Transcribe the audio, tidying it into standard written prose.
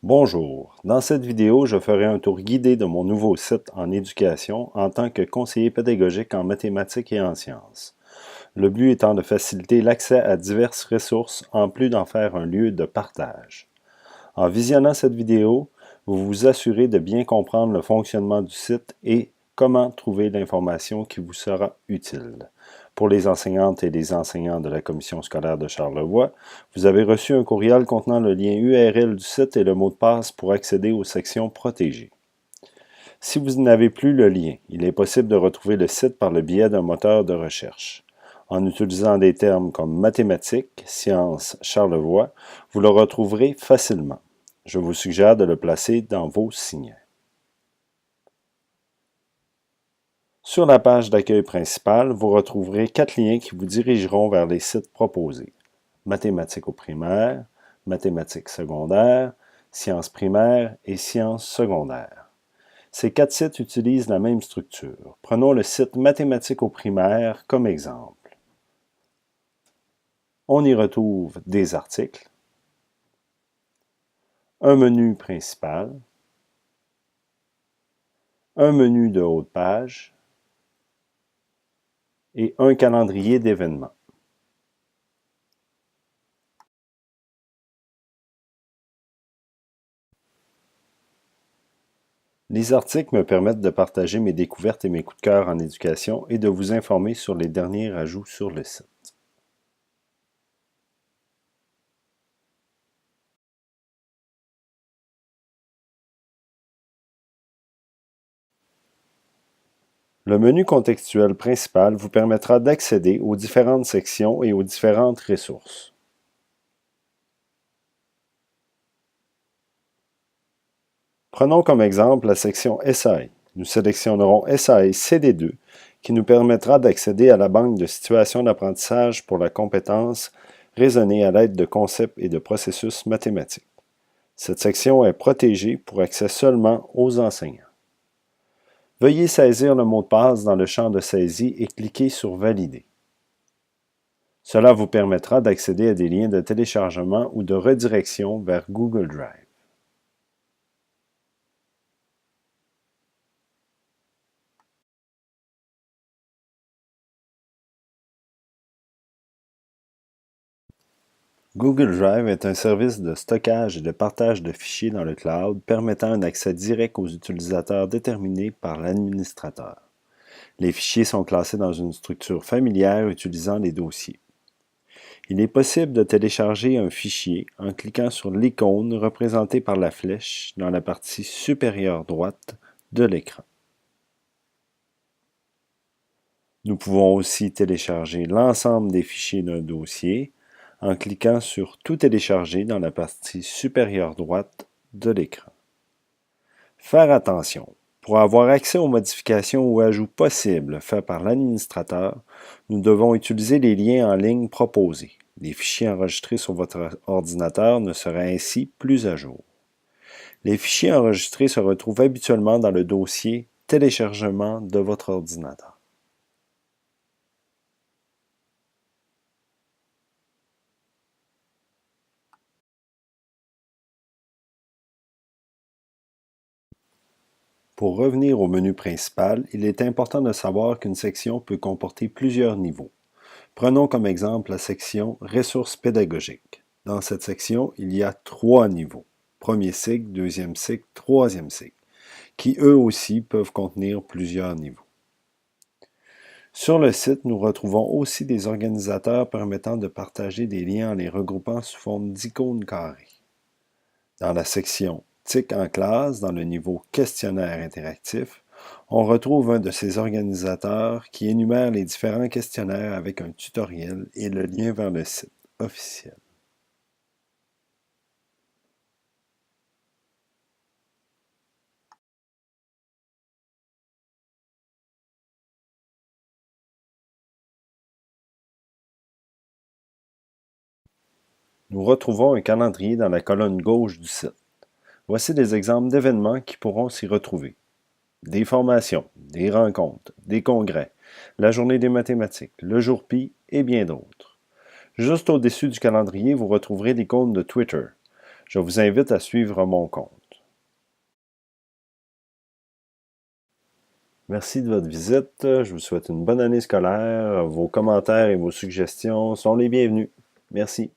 Bonjour, dans cette vidéo, je ferai un tour guidé de mon nouveau site en éducation en tant que conseiller pédagogique en mathématiques et en sciences. Le but étant de faciliter l'accès à diverses ressources en plus d'en faire un lieu de partage. En visionnant cette vidéo, vous vous assurez de bien comprendre le fonctionnement du site et comment trouver l'information qui vous sera utile. Pour les enseignantes et les enseignants de la commission scolaire de Charlevoix, vous avez reçu un courriel contenant le lien URL du site et le mot de passe pour accéder aux sections protégées. Si vous n'avez plus le lien, il est possible de retrouver le site par le biais d'un moteur de recherche. En utilisant des termes comme mathématiques, sciences, Charlevoix, vous le retrouverez facilement. Je vous suggère de le placer dans vos signets. Sur la page d'accueil principale, vous retrouverez 4 liens qui vous dirigeront vers les sites proposés. Mathématiques au primaire, mathématiques secondaires, sciences primaires et sciences secondaires. Ces 4 sites utilisent la même structure. Prenons le site Mathématiques au primaire comme exemple. On y retrouve des articles, un menu principal, un menu de haut de page et un calendrier d'événements. Les articles me permettent de partager mes découvertes et mes coups de cœur en éducation et de vous informer sur les derniers ajouts sur le site. Le menu contextuel principal vous permettra d'accéder aux différentes sections et aux différentes ressources. Prenons comme exemple la section SAE. Nous sélectionnerons SAE CD2 qui nous permettra d'accéder à la banque de situations d'apprentissage pour la compétence raisonner à l'aide de concepts et de processus mathématiques. Cette section est protégée pour accès seulement aux enseignants. Veuillez saisir le mot de passe dans le champ de saisie et cliquez sur Valider. Cela vous permettra d'accéder à des liens de téléchargement ou de redirection vers Google Drive. Google Drive est un service de stockage et de partage de fichiers dans le cloud permettant un accès direct aux utilisateurs déterminés par l'administrateur. Les fichiers sont classés dans une structure familière utilisant les dossiers. Il est possible de télécharger un fichier en cliquant sur l'icône représentée par la flèche dans la partie supérieure droite de l'écran. Nous pouvons aussi télécharger l'ensemble des fichiers d'un dossier en cliquant sur Tout télécharger dans la partie supérieure droite de l'écran. Faire attention. Pour avoir accès aux modifications ou ajouts possibles faits par l'administrateur, nous devons utiliser les liens en ligne proposés. Les fichiers enregistrés sur votre ordinateur ne seraient ainsi plus à jour. Les fichiers enregistrés se retrouvent habituellement dans le dossier Téléchargement de votre ordinateur. Pour revenir au menu principal, il est important de savoir qu'une section peut comporter plusieurs niveaux. Prenons comme exemple la section Ressources pédagogiques. Dans cette section, il y a 3 niveaux. Premier cycle, deuxième cycle, troisième cycle, qui eux aussi peuvent contenir plusieurs niveaux. Sur le site, nous retrouvons aussi des organisateurs permettant de partager des liens en les regroupant sous forme d'icônes carrées. Dans la section TIC en classe, dans le niveau questionnaire interactif, on retrouve un de ces organisateurs qui énumère les différents questionnaires avec un tutoriel et le lien vers le site officiel. Nous retrouvons un calendrier dans la colonne gauche du site. Voici des exemples d'événements qui pourront s'y retrouver. Des formations, des rencontres, des congrès, la journée des mathématiques, le jour Pi et bien d'autres. Juste au-dessus du calendrier, vous retrouverez l'icône de Twitter. Je vous invite à suivre mon compte. Merci de votre visite. Je vous souhaite une bonne année scolaire. Vos commentaires et vos suggestions sont les bienvenus. Merci.